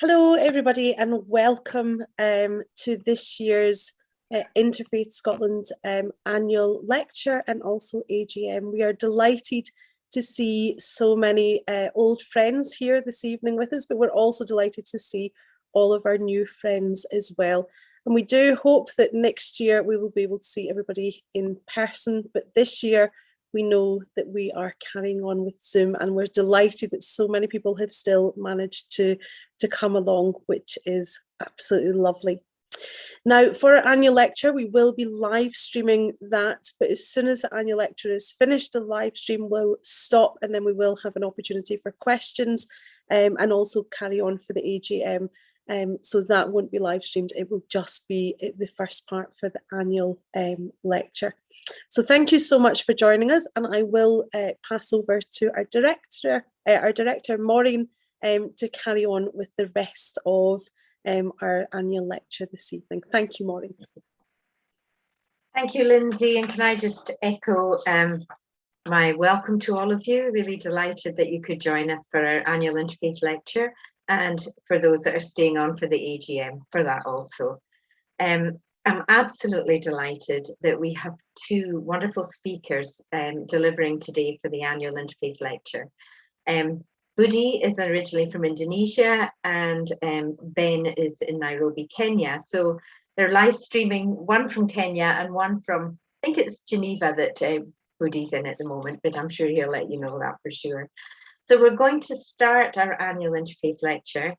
Hello, everybody, and welcome to this year's Interfaith Scotland annual lecture and also AGM. We are delighted to see so many old friends here this evening with us, but we're also delighted to see all of our new friends as well. And we do hope that next year we will be able to see everybody in person, but this year we know that we are carrying on with Zoom, and we're delighted that so many people have still managed to come along, which is absolutely lovely. Now, for our annual lecture, we will be live streaming that, but as soon as the annual lecture is finished, the live stream will stop, and then we will have an opportunity for questions and also carry on for the AGM. So that won't be live streamed, it will just be the first part for the annual lecture. So thank you so much for joining us, and I will pass over to our director Maureen, to carry on with the rest of our annual lecture this evening. Thank you, Maureen. Thank you, Lindsay, and can I just echo my welcome to all of you. Really delighted that you could join us for our annual Interfaith lecture, and for those that are staying on for the AGM for that also. I'm absolutely delighted that we have two wonderful speakers delivering today for the annual Interfaith lecture. Budi is originally from Indonesia, and Ben is in Nairobi, Kenya. So they're live streaming, one from Kenya and one from, I think it's Geneva that Budi's in at the moment, but I'm sure he'll let you know that for sure. So we're going to start our annual Interfaith lecture,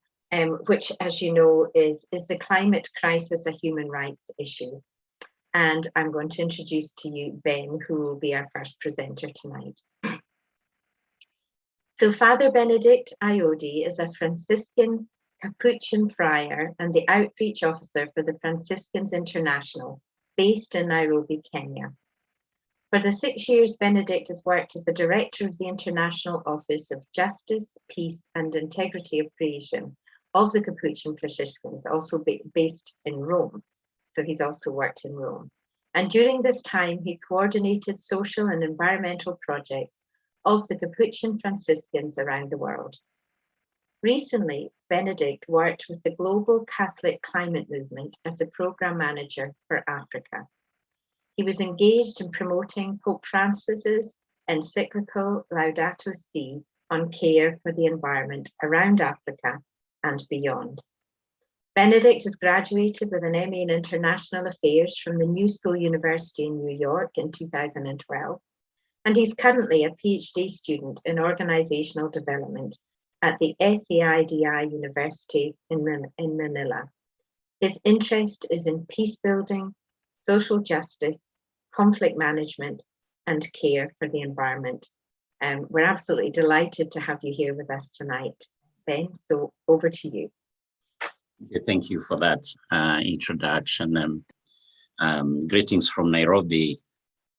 which, as you know, is the climate crisis a human rights issue? And I'm going to introduce to you Ben, who will be our first presenter tonight. So Father Benedict Ayodi is a Franciscan Capuchin friar and the outreach officer for the Franciscans International, based in Nairobi, Kenya. For the 6 years Benedict has worked as the director of the International Office of Justice, Peace and Integrity of Creation of the Capuchin Franciscans, also based in Rome. So he's also worked in Rome. And during this time, he coordinated social and environmental projects of the Capuchin Franciscans around the world. Recently, Benedict worked with the Global Catholic Climate Movement as a program manager for Africa. He was engaged in promoting Pope Francis's encyclical Laudato Si on care for the environment around Africa and beyond. Benedict has graduated with an MA in International Affairs from the New School University in New York in 2012. And he's currently a PhD student in organizational development at the SAIDI University in Manila. His interest is in peace building, social justice, conflict management, and care for the environment. We're absolutely delighted to have you here with us tonight, Ben, so over to you. Thank you for that introduction. Greetings from Nairobi.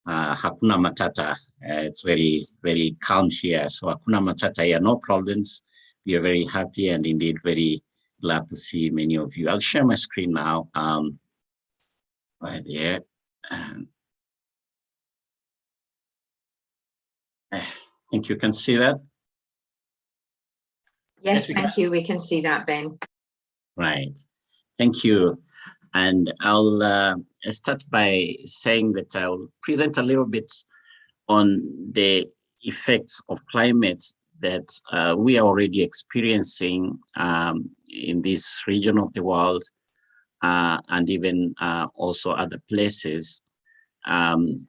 Hakuna matata. It's very, very calm here. So hakuna matata here, no problems. We are very happy and indeed very glad to see many of you. I'll share my screen now. Right there. I think you can see that. Yes, thank you. We can see that, Ben. Right. Thank you. And I'll start by saying that I'll present a little bit on the effects of climate that we are already experiencing in this region of the world and even also other places. And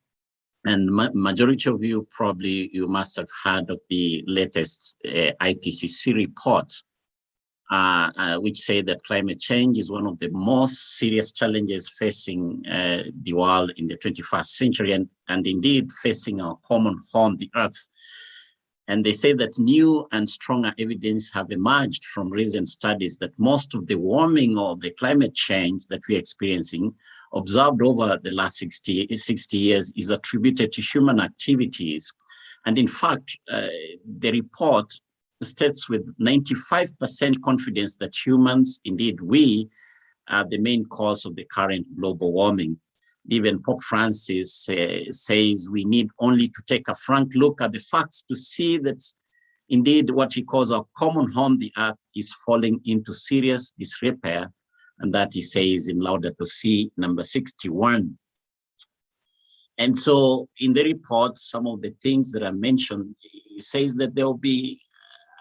majority of you probably, you must have heard of the latest IPCC report, which say that climate change is one of the most serious challenges facing the world in the 21st century and indeed facing our common home, the Earth. And they say that new and stronger evidence have emerged from recent studies that most of the warming or the climate change that we're experiencing observed over the last 60 years is attributed to human activities. And in fact, the report states with 95% confidence that humans, indeed we, are the main cause of the current global warming. Even Pope Francis says we need only to take a frank look at the facts to see that Indeed, what he calls our common home, the earth, is falling into serious disrepair, and that he says in Laudato Si number 61. And so in the report, some of the things that are mentioned, he says that there will be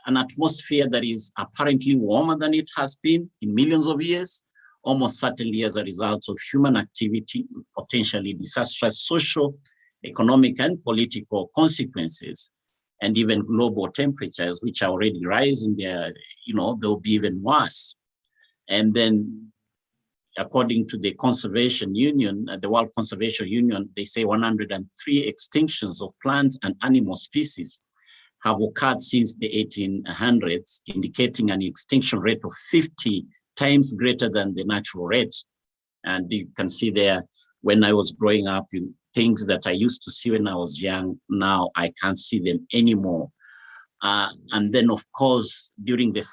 an atmosphere that is apparently warmer than it has been in millions of years, almost certainly as a result of human activity, potentially disastrous social, economic, and political consequences, and even global temperatures, which are already rising there, they'll be even worse. And then, according to the Conservation Union, the World Conservation Union, they say 103 extinctions of plant and animal species have occurred since the 1800s, indicating an extinction rate of 50 times greater than the natural rate. And you can see there, when I was growing up, things that I used to see when I was young, now I can't see them anymore. And then, of course, during the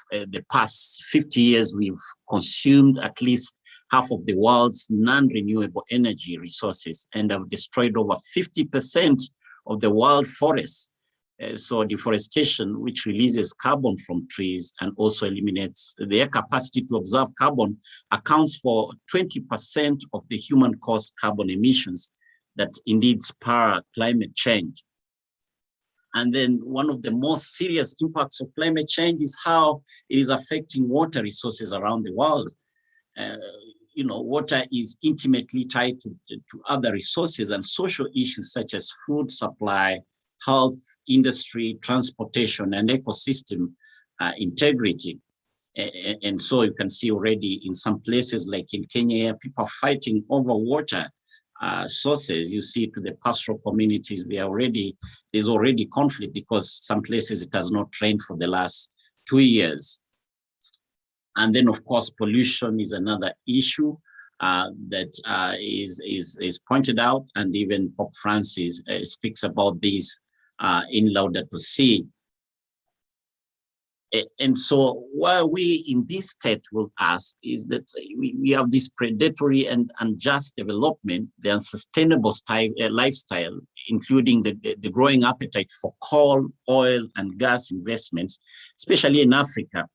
past 50 years, we've consumed at least half of the world's non-renewable energy resources and have destroyed over 50% of the world forests. So deforestation, which releases carbon from trees and also eliminates their capacity to absorb carbon, accounts for 20% of the human-caused carbon emissions that indeed spur climate change. And then one of the most serious impacts of climate change is how it is affecting water resources around the world. Water is intimately tied to other resources and social issues such as food supply, health, industry, transportation, and ecosystem integrity. And so you can see already in some places like in Kenya, people are fighting over water sources. You see to the pastoral communities, there's already conflict because some places it has not rained for the last 2 years. And then, of course, pollution is another issue that is pointed out, and even Pope Francis speaks about this in Laudato Si. And so what we in this state will ask is that we have this predatory and unjust development, the unsustainable lifestyle, including the growing appetite for coal, oil, and gas investments, especially in Africa.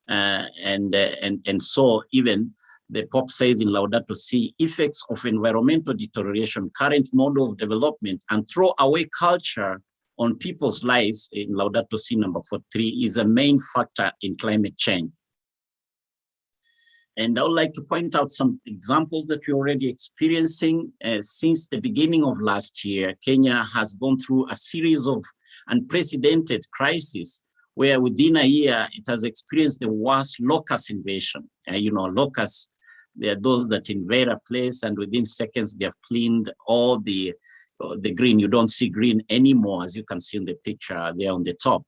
And so even the Pope says in Laudato Si, effects of environmental deterioration, current model of development, and throw away culture on people's lives in Laudato Si number 43 is a main factor in climate change. And I would like to point out some examples that we're already experiencing. Since the beginning of last year, Kenya has gone through a series of unprecedented crises where within a year, it has experienced the worst locust invasion. Locusts, they are those that invade a place and within seconds, they have cleaned all the green. You don't see green anymore, as you can see in the picture there on the top.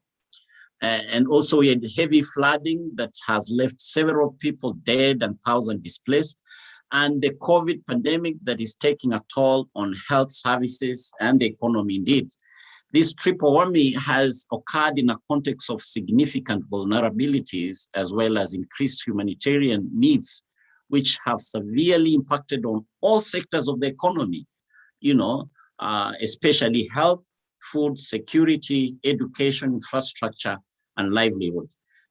And also we had heavy flooding that has left several people dead and thousands displaced. And the COVID pandemic that is taking a toll on health services and the economy indeed. This triple whammy has occurred in a context of significant vulnerabilities as well as increased humanitarian needs, which have severely impacted on all sectors of the economy, especially health, food security, education, infrastructure, and livelihood.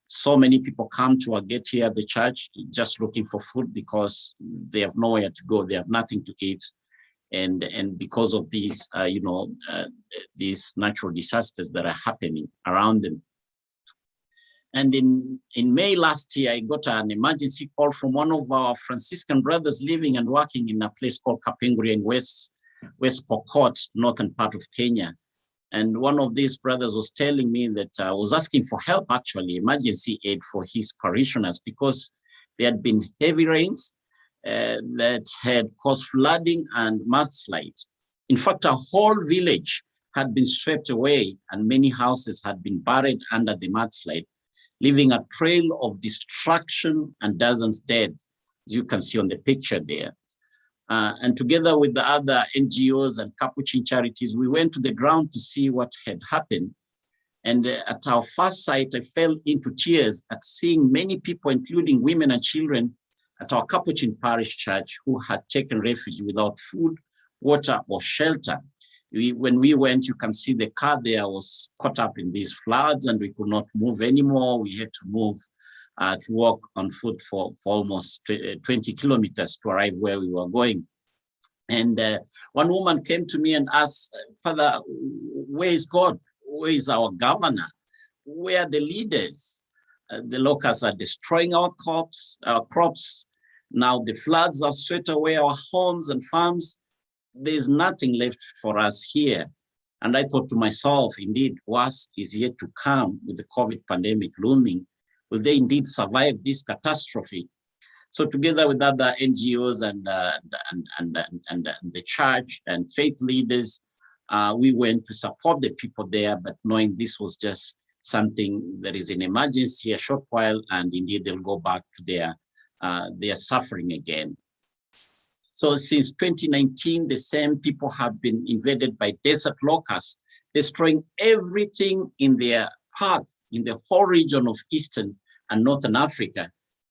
So many people come to our gate here at the church just looking for food because they have nowhere to go, they have nothing to eat. And because of these, these natural disasters that are happening around them. And in May last year, I got an emergency call from one of our Franciscan brothers living and working in a place called Kapenguria in West Pokot, northern part of Kenya. And one of these brothers was telling me that was asking for help, actually, emergency aid for his parishioners because there had been heavy rains that had caused flooding and mudslides. In fact, a whole village had been swept away and many houses had been buried under the mudslide, leaving a trail of destruction and dozens dead, as you can see on the picture there. And together with the other NGOs and Capuchin charities, we went to the ground to see what had happened. And at our first sight, I fell into tears at seeing many people, including women and children, at our Capuchin parish church who had taken refuge without food, water, or shelter. When we went, you can see the car there was caught up in these floods and we could not move anymore. We had to move to walk on foot for almost 20 kilometers to arrive where we were going. And one woman came to me and asked, Father, where is God? Where is our governor? Where are the leaders? The locusts are destroying our crops. Now the floods have swept away our homes and farms. There's nothing left for us here. And I thought to myself, indeed, worse is yet to come with the COVID pandemic looming. Will they indeed survive this catastrophe? So together with other NGOs and the church and faith leaders, we went to support the people there, but knowing this was just something that is an emergency, a short while, and indeed they'll go back to their suffering again. So since 2019, the same people have been invaded by desert locusts, destroying everything in their path in the whole region of Eastern and Northern Africa.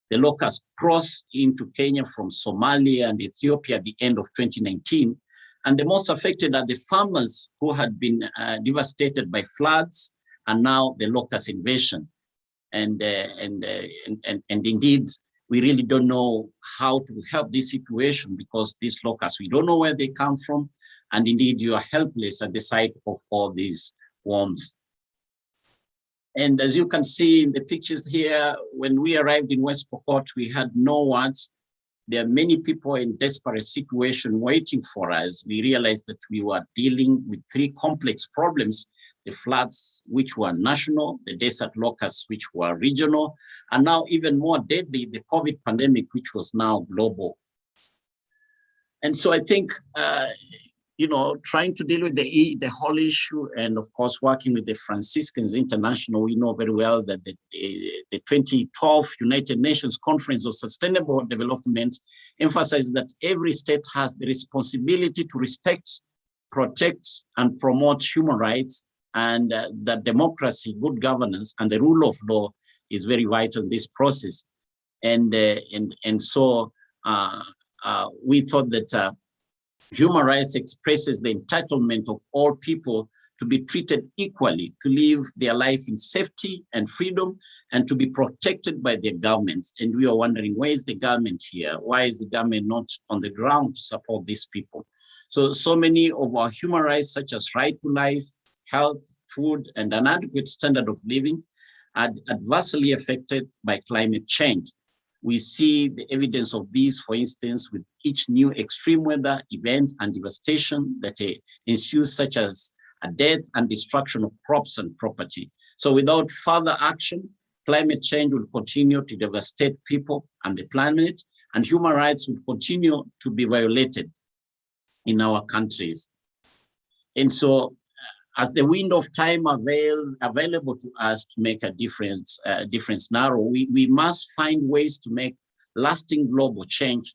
The locusts crossed into Kenya from Somalia and Ethiopia at the end of 2019. And the most affected are the farmers who had been devastated by floods and now the locust invasion. And indeed, we really don't know how to help this situation because these locusts, we don't know where they come from. And indeed, you are helpless at the sight of all these worms. And as you can see in the pictures here, when we arrived in West Pokot, we had no words. There are many people in desperate situation waiting for us. We realized that we were dealing with three complex problems: the floods, which were national, the desert locusts, which were regional, and now even more deadly, the COVID pandemic, which was now global. And so I think, trying to deal with the whole issue, and of course, working with the Franciscans International, we know very well that the 2012 United Nations Conference of Sustainable Development emphasized that every state has the responsibility to respect, protect, and promote human rights, and that democracy, good governance, and the rule of law is very vital in this process. And so we thought that human rights expresses the entitlement of all people to be treated equally, to live their life in safety and freedom, and to be protected by their governments. And we are wondering, where is the government here? Why is the government not on the ground to support these people? So many of our human rights, such as right to life, health, food, and an adequate standard of living, are adversely affected by climate change. We see the evidence of this, for instance, with each new extreme weather event and devastation that ensues, such as a death and destruction of crops and property. So without further action, climate change will continue to devastate people and the planet, and human rights will continue to be violated in our countries. And so, as the wind of time available to us to make a difference narrow, we must find ways to make lasting global change.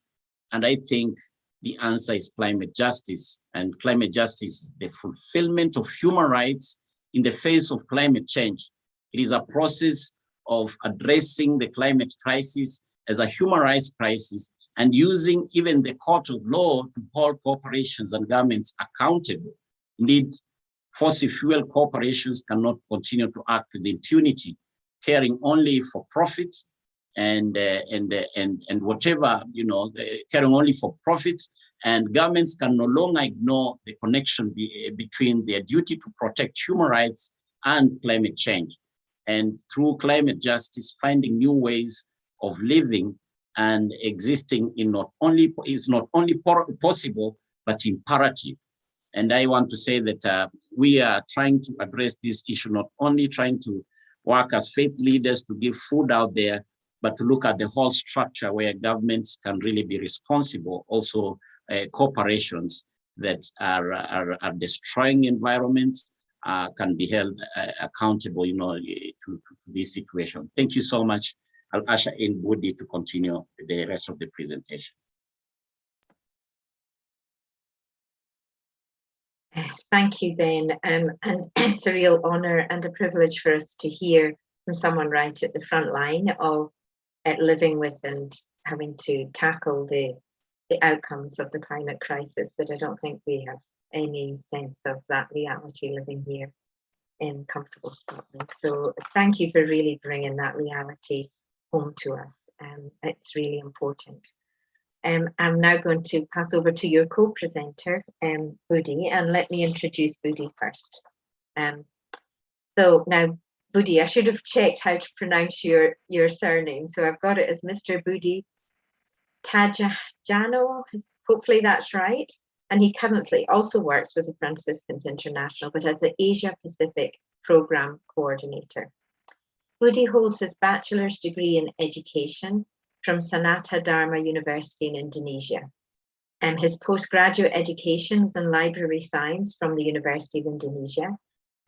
And I think the answer is climate justice. And climate justice is the fulfillment of human rights in the face of climate change. It is a process of addressing the climate crisis as a human rights crisis and using even the court of law to hold corporations and governments accountable. Indeed, fossil fuel corporations cannot continue to act with impunity, caring only for profit and whatever, caring only for profit. And governments can no longer ignore the connection between their duty to protect human rights and climate change. And through climate justice, finding new ways of living and existing is not only possible, but imperative. And I want to say that we are trying to address this issue, not only trying to work as faith leaders to give food out there, but to look at the whole structure where governments can really be responsible. Also, corporations that are destroying environments can be held accountable, to this situation. Thank you so much. I'll usher in Budi to continue the rest of the presentation. Thank you, Ben. And it's a real honour and a privilege for us to hear from someone right at the front line of living with and having to tackle the outcomes of the climate crisis that I don't think we have any sense of that reality living here in comfortable Scotland. So thank you for really bringing that reality home to us. It's really important. I'm now going to pass over to your co-presenter, Budi, and let me introduce Budi first. So now, Budi, I should have checked how to pronounce your surname. So I've got it as Mr. Budi Tjahjono, hopefully that's right. And he currently also works with the Franciscans International, but as the Asia Pacific Program Coordinator. Budi holds his bachelor's degree in education from Sanata Dharma University in Indonesia. His postgraduate education was in library science from the University of Indonesia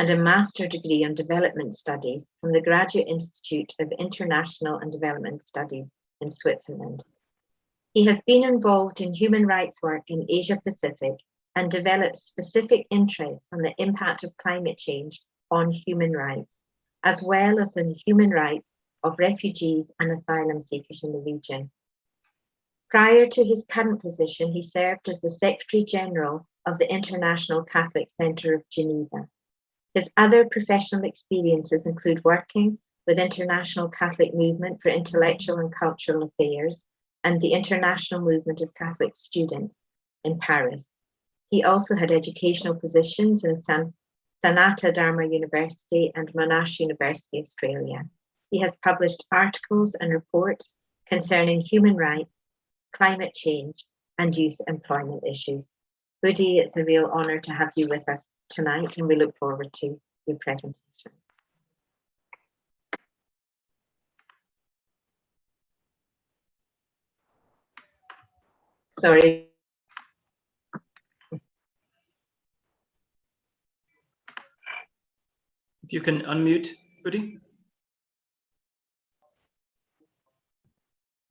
and a master degree on development studies from the Graduate Institute of International and Development Studies in Switzerland. He has been involved in human rights work in Asia Pacific and developed specific interests on the impact of climate change on human rights, as well as on human rights of refugees and asylum seekers in the region. Prior to his current position, he served as the Secretary General of the International Catholic Centre of Geneva. His other professional experiences include working with International Catholic Movement for Intellectual and Cultural Affairs and the International Movement of Catholic Students in Paris. He also had educational positions in Sanata Dharma University and Monash University, Australia. He has published articles and reports concerning human rights, climate change, and youth employment issues. Budi, it's a real honour to have you with us tonight, and we look forward to your presentation. Sorry. If you can unmute, Budi.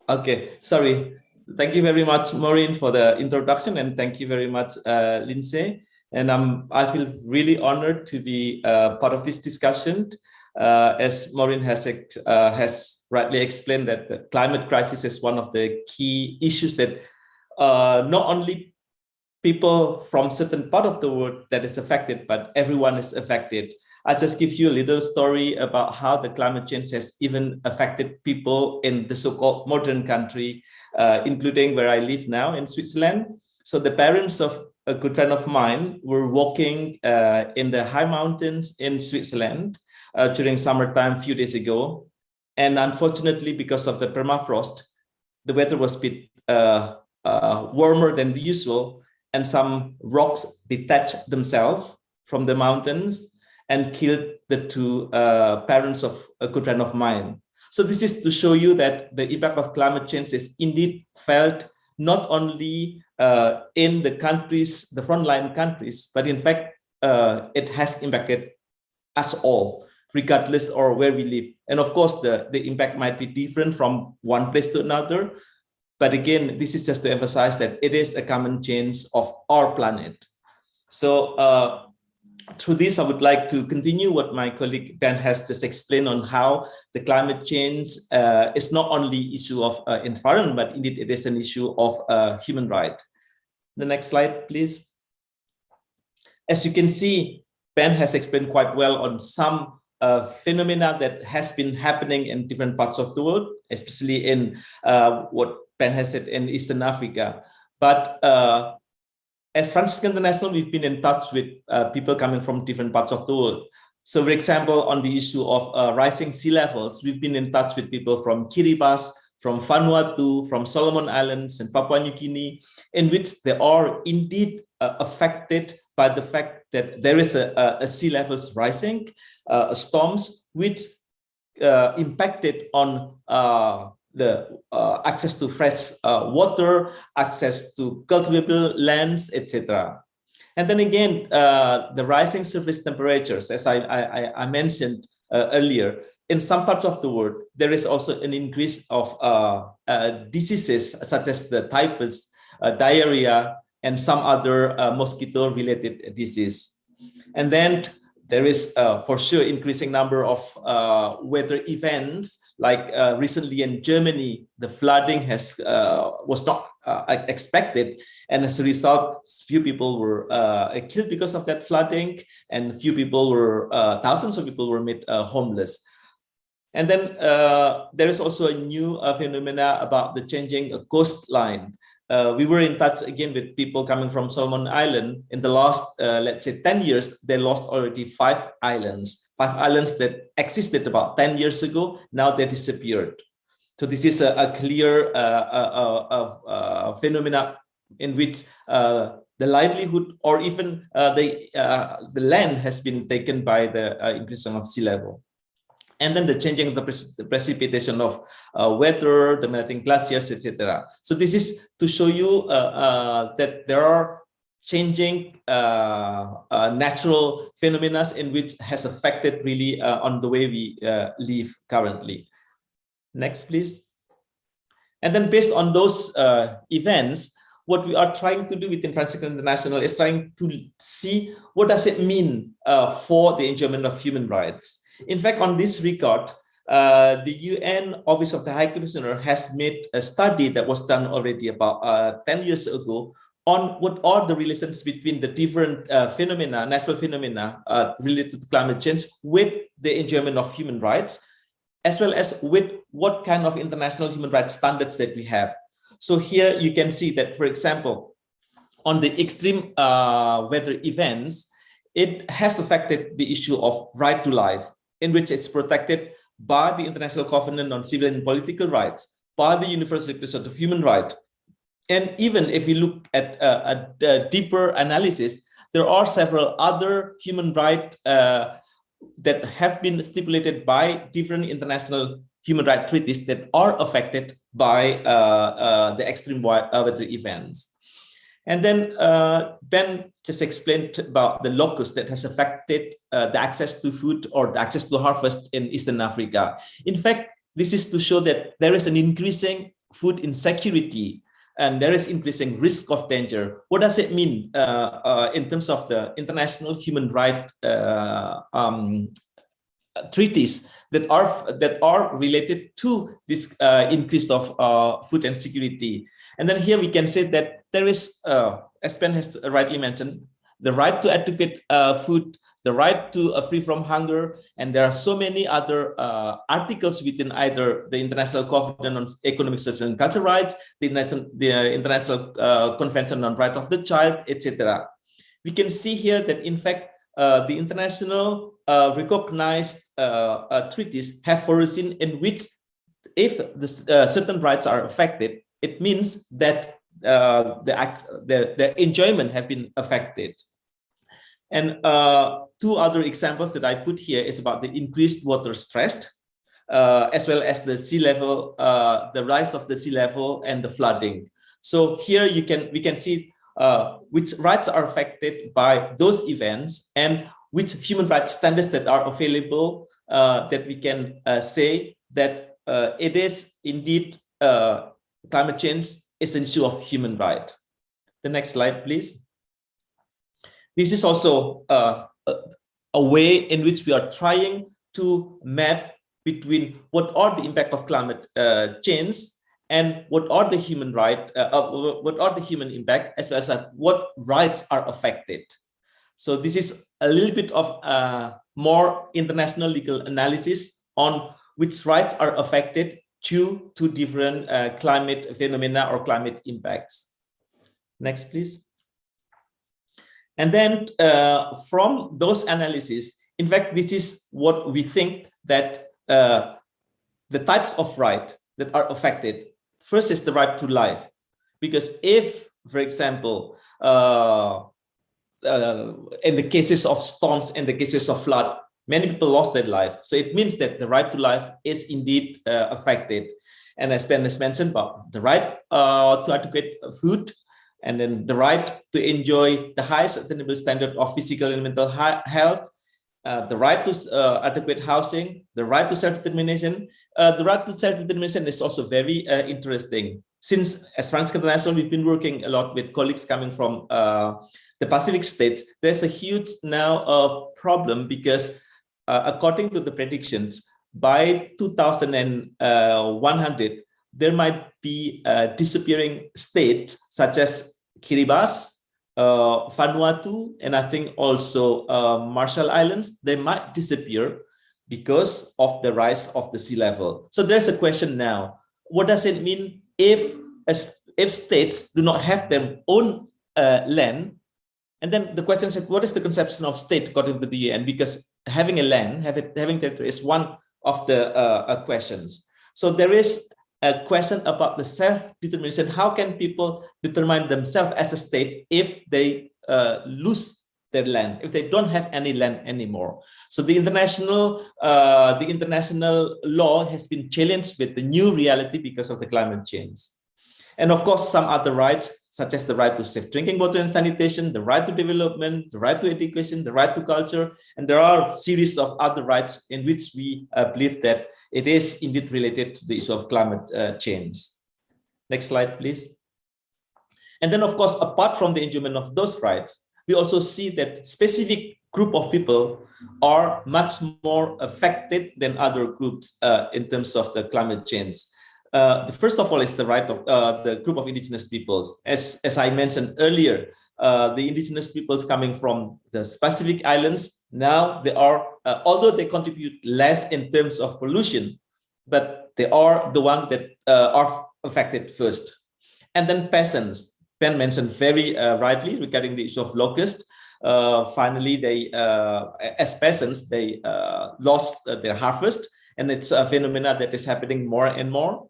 Okay, sorry. Thank you very much, Maureen, for the introduction, and thank you very much, Lindsay. And I feel really honored to be part of this discussion. As Maureen has rightly explained, that the climate crisis is one of the key issues that not only people from certain part of the world that is affected, but everyone is affected. I'll just give you a little story about how the climate change has even affected people in the so-called modern country, including where I live now in Switzerland. So the parents of a good friend of mine were walking in the high mountains in Switzerland during summertime a few days ago. And unfortunately, because of the permafrost, the weather was a bit warmer than the usual, and some rocks detached themselves from the mountains and killed the two parents of a good friend of mine. So this is to show you that the impact of climate change is indeed felt not only in the countries, the frontline countries, but in fact, it has impacted us all, regardless of where we live. And of course, the impact might be different from one place to another. But again, this is just to emphasize that it is a common change of our planet. So through this, I would like to continue what my colleague Ben has just explained on how the climate change is not only issue of environment, but indeed it is an issue of human right. The next slide, please. As you can see, Ben has explained quite well on some phenomena that has been happening in different parts of the world, especially in what Ben has said in Eastern Africa. But as Franciscans International, we've been in touch with people coming from different parts of the world. So, for example, on the issue of rising sea levels, we've been in touch with people from Kiribati, from Vanuatu, from Solomon Islands and Papua New Guinea, in which they are indeed affected by the fact that there is a sea levels rising, storms, which impacted on the access to fresh water, access to cultivable lands, etc. And then again, the rising surface temperatures, as I mentioned earlier, in some parts of the world, there is also an increase of diseases such as the typhus, diarrhea, and some other mosquito-related disease. And then there is for sure increasing number of weather events, like recently in Germany, the flooding was not expected, and as a result, few people were killed because of that flooding, and thousands of people were made homeless. And then there is also a new phenomena about the changing coastline. We were in touch again with people coming from Solomon Island. In the last, let's say, 10 years, they lost already 5 islands. 5 islands that existed about 10 years ago, now they disappeared. So this is a clear phenomena in which the livelihood or even the land has been taken by the increase of sea level. And then the changing of the precipitation of weather, the melting glaciers, etc. So this is to show you that there are changing natural phenomena in which has affected really on the way we live currently. Next, please. And then based on those events, what we are trying to do within Franciscans International is trying to see what does it mean for the enjoyment of human rights. In fact, on this regard, the UN Office of the High Commissioner has made a study that was done already about 10 years ago on what are the relations between the different phenomena, natural phenomena related to climate change with the enjoyment of human rights, as well as with what kind of international human rights standards that we have. So here you can see that, for example, on the extreme weather events, it has affected the issue of right to life, in which it's protected by the International Covenant on Civil and Political Rights, by the Universal Declaration of Human Rights. And even if we look at a deeper analysis, there are several other human rights that have been stipulated by different international human rights treaties that are affected by the extreme weather events. And then Ben just explained about the locust that has affected the access to food or the access to harvest in Eastern Africa. In fact, this is to show that there is an increasing food insecurity and there is increasing risk of danger. What does it mean in terms of the international human rights treaties that are related to this increase of food insecurity? And then here we can say that there is, as Ben has rightly mentioned, the right to adequate food, the right to free from hunger, and there are so many other articles within either the International Covenant on Economic, Social, and Cultural Rights, the International Convention on Rights of the Child, etc. We can see here that, in fact, the international recognized treaties have foreseen in which, if certain rights are affected, it means that the enjoyment have been affected. And 2 other examples that I put here is about the increased water stress, as well as the sea level, the rise of the sea level and the flooding. So here we can see which rights are affected by those events and which human rights standards that are available, that we can say that it is indeed climate change is an issue of human right. The next slide, please. This is also a way in which we are trying to map between what are the impact of climate change and what are the human right, what are the human impact, as well as what rights are affected. So this is a little bit of more international legal analysis on which rights are affected due to different climate phenomena or climate impacts. Next, please. And then from those analyses, in fact, this is what we think that the types of rights that are affected. First is the right to life, because if, for example, in the cases of storms and the cases of flood, many people lost their life. So it means that the right to life is indeed affected. And as Ben has mentioned about the right to adequate food, and then the right to enjoy the highest attainable standard of physical and mental health, the right to adequate housing, the right to self-determination. The right to self-determination is also very interesting. Since as Franciscans International, we've been working a lot with colleagues coming from the Pacific states, there's a huge now problem because according to the predictions, by 2100, there might be disappearing states such as Kiribati, Vanuatu, and I think also Marshall Islands. They might disappear because of the rise of the sea level. So there's a question now: what does it mean if states do not have their own land? And then the question is, what is the conception of state according to the UN? Because having a land, having territory is one of the questions. So there is a question about the self-determination. How can people determine themselves as a state if they lose their land, if they don't have any land anymore? So the international law has been challenged with the new reality because of the climate change. And of course, some other rights, such as the right to safe drinking water and sanitation, the right to development, the right to education, the right to culture, and there are a series of other rights in which we believe that it is indeed related to the issue of climate change. Next slide, please. And then, of course, apart from the enjoyment of those rights, we also see that specific group of people are much more affected than other groups in terms of the climate change. The first of all is the right of the group of indigenous peoples. As I mentioned earlier, the indigenous peoples coming from the Pacific Islands, now they are, although they contribute less in terms of pollution, but they are the ones that are affected first. And then peasants, Ben mentioned very rightly regarding the issue of locusts. Finally, they, as peasants, they lost their harvest, and it's a phenomena that is happening more and more.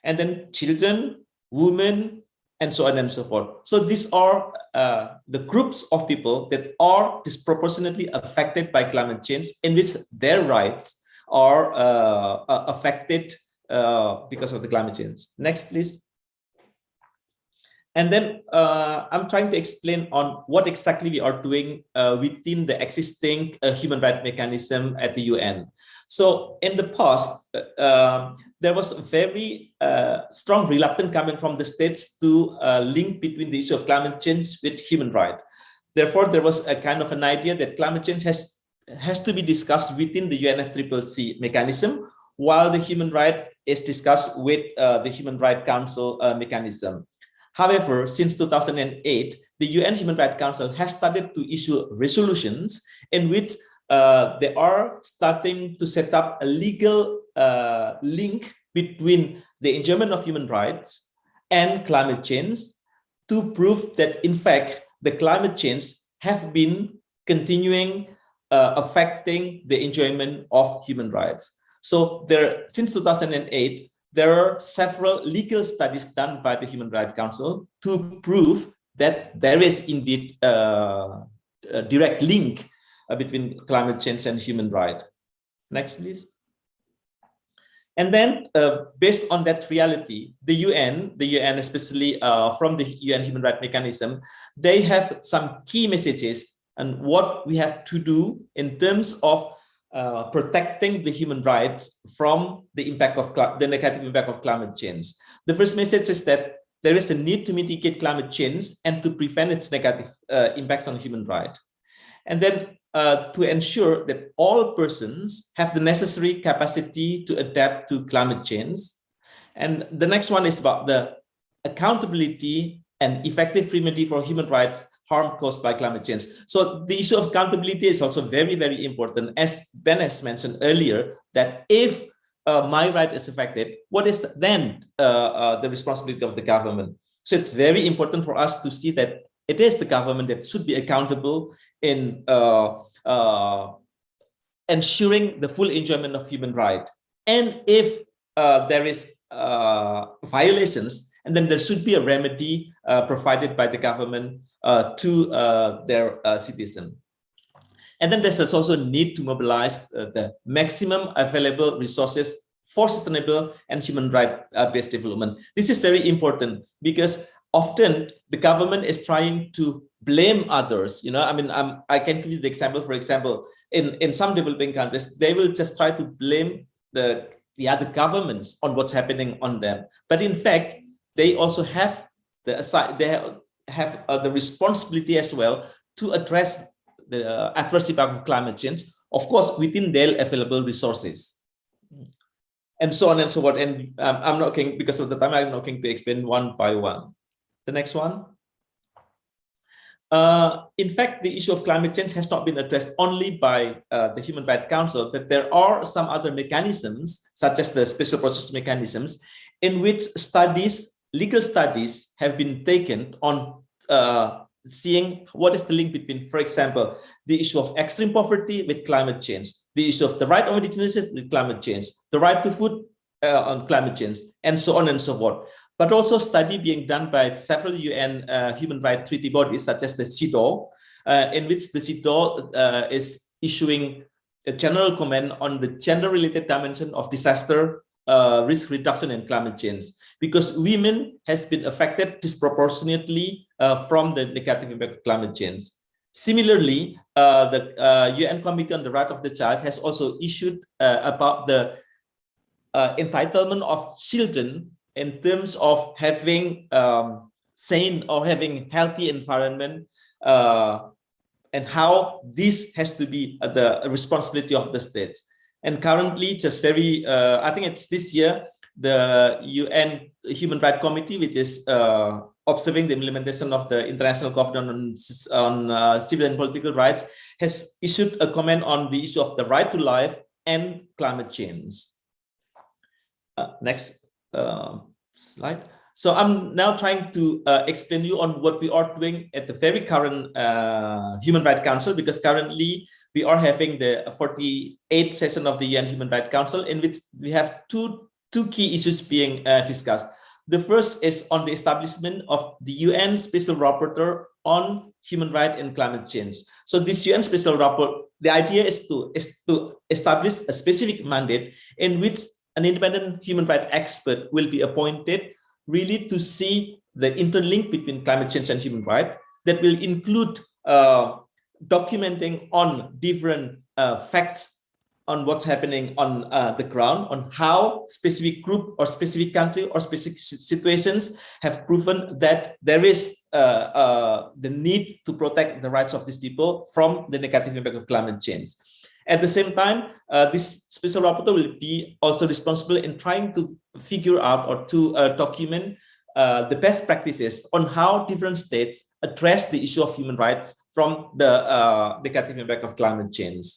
And then children, women, and so on and so forth. So these are the groups of people that are disproportionately affected by climate change, in which their rights are affected because of the climate change. Next, please. And then I'm trying to explain on what exactly we are doing within the existing human rights mechanism at the UN. So in the past, there was a very strong reluctance coming from the states to link between the issue of climate change with human rights. Therefore, there was a kind of an idea that climate change has to be discussed within the UNFCCC mechanism, while the human right is discussed with the Human Rights Council mechanism. However, since 2008, the UN Human Rights Council has started to issue resolutions in which they are starting to set up a legal link between the enjoyment of human rights and climate change to prove that, in fact, the climate change have been continuing affecting the enjoyment of human rights. So since 2008, there are several legal studies done by the Human Rights Council to prove that there is indeed a direct link between climate change and human rights. Next, please. And then, based on that reality, the UN especially from the UN Human Rights Mechanism, they have some key messages on what we have to do in terms of protecting the human rights from the impact of the negative impact of climate change. The first message is that there is a need to mitigate climate change and to prevent its negative impacts on human rights. And then to ensure that all persons have the necessary capacity to adapt to climate change. And the next one is about the accountability and effective remedy for human rights harm caused by climate change. So the issue of accountability is also very, very important. As Ben has mentioned earlier, that if my right is affected, what is then the responsibility of the government? So it's very important for us to see that it is the government that should be accountable in ensuring the full enjoyment of human rights. And if there is violations, and then there should be a remedy provided by the government to their citizens. And then there's also a need to mobilize the maximum available resources for sustainable and human rights-based development. This is very important because often the government is trying to blame others. You know, I mean, I can give you the example. For example, in some developing countries, they will just try to blame the other governments on what's happening on them. But in fact, they also have have the responsibility as well to address the adverse impact of climate change, of course, within their available resources, and so on and so forth. And I'm not going, because of the time, I'm not going to explain one by one. The next one. In fact, the issue of climate change has not been addressed only by the Human Rights Council, but there are some other mechanisms, such as the special process mechanisms, in which studies, legal studies, have been taken on seeing what is the link between, for example, the issue of extreme poverty with climate change, the issue of the right of indigenous with climate change, the right to food on climate change, and so on and so forth. But also study being done by several UN human rights treaty bodies, such as the CEDAW, in which the CEDAW is issuing a general comment on the gender-related dimension of disaster risk reduction and climate change, because women has been affected disproportionately from the negative impact of climate change. Similarly, the UN Committee on the Right of the Child has also issued about the entitlement of children in terms of having sane or having healthy environment, and how this has to be the responsibility of the states. And currently, just very, I think it's this year, the UN Human Rights Committee, which is observing the implementation of the International Covenant on Civil and Political Rights, has issued a comment on the issue of the right to life and climate change. Next slide. So I'm now trying to explain you on what we are doing at the very current Human Rights Council, because currently we are having the 48th session of the UN Human Rights Council, in which we have two key issues being discussed. The first is on the establishment of the UN Special Rapporteur on Human Rights and Climate Change. So this UN Special Rapporteur, the idea is to establish a specific mandate in which an independent human rights expert will be appointed, really to see the interlink between climate change and human rights, that will include documenting on different facts on what's happening on the ground, on how specific group or specific country or specific situations have proven that there is the need to protect the rights of these people from the negative impact of climate change. At the same time, this special rapporteur will be also responsible in trying to figure out or to document the best practices on how different states address the issue of human rights from the negative impact of climate change.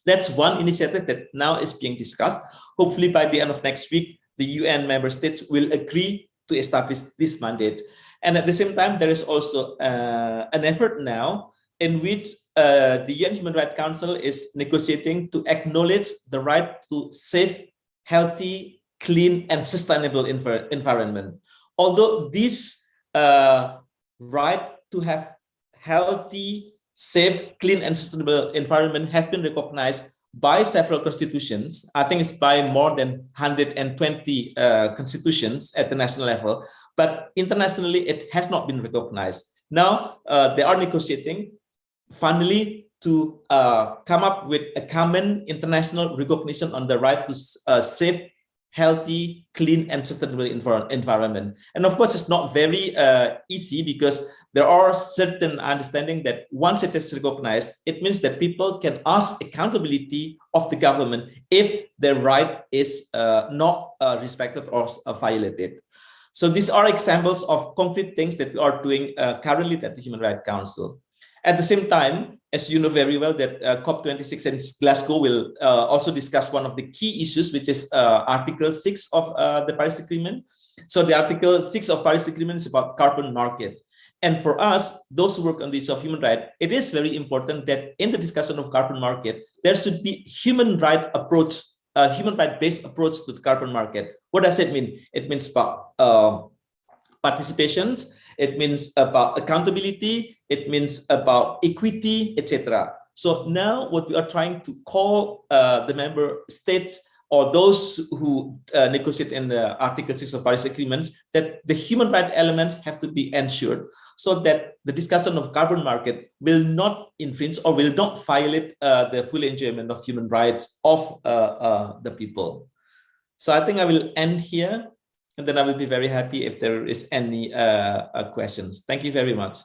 That's one initiative that now is being discussed. Hopefully by the end of next week, the UN member states will agree to establish this mandate. And at the same time, there is also an effort now in which the UN Human Rights Council is negotiating to acknowledge the right to safe, healthy, clean, and sustainable environment. Although this right to have healthy, safe, clean, and sustainable environment has been recognized by several constitutions. I think it's by more than 120 constitutions at the national level, but internationally it has not been recognized. Now they are negotiating finally to come up with a common international recognition on the right to safe, healthy, clean, and sustainable environment. And of course, it's not very easy, because there are certain understanding that once it is recognized, it means that people can ask accountability of the government if their right is not respected or violated. So these are examples of concrete things that we are doing currently at the Human Rights Council. At the same time, as you know very well, that COP26 in Glasgow will also discuss one of the key issues, which is Article 6 of the Paris Agreement. So the Article 6 of Paris Agreement is about carbon market. And for us, those who work on the issue of human rights, it is very important that in the discussion of carbon market, there should be human right approach, human right-based approach to the carbon market. What does it mean? It means about participations, it means about accountability, it means about equity, etc. So now what we are trying to call the member states or those who negotiate in the Article 6 of Paris Agreements, that the human rights elements have to be ensured so that the discussion of carbon market will not infringe or will not violate the full enjoyment of human rights of the people. So I think I will end here. And then I will be very happy if there is any questions. Thank you very much.